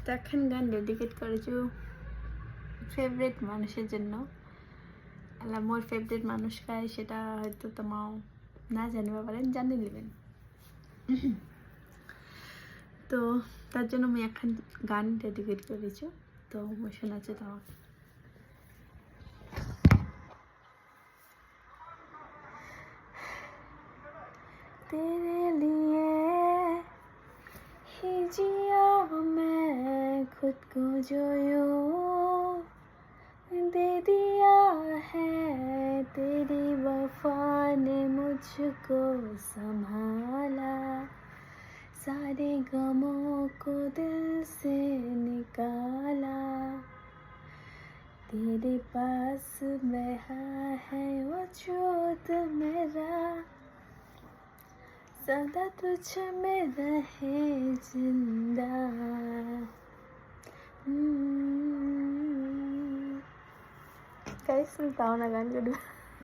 তো এখন গান ডেডিকেট করেছি ফেভারিট মানুষের জন্য। আল্লাহ মোর ফেভারিট মানুষ কায় সেটা হয়তো তোমাও না জানিবা পারেন, জানি নেবেন। তো তার জন্য আমি এখন গান ডেডিকেট করেছি, তো শোনাচ্ছে তোমাকে। तेरे लिए ही जिया मैं खुद को जो यूं दे दिया है, तेरी वफा ने मुझको संभाला, सारे गमों को दिल से निकाला, तेरे पास बहा है वजूद मेरा, सदा तुझ में रहे जिंदा। कैसे बताओ ना गान को।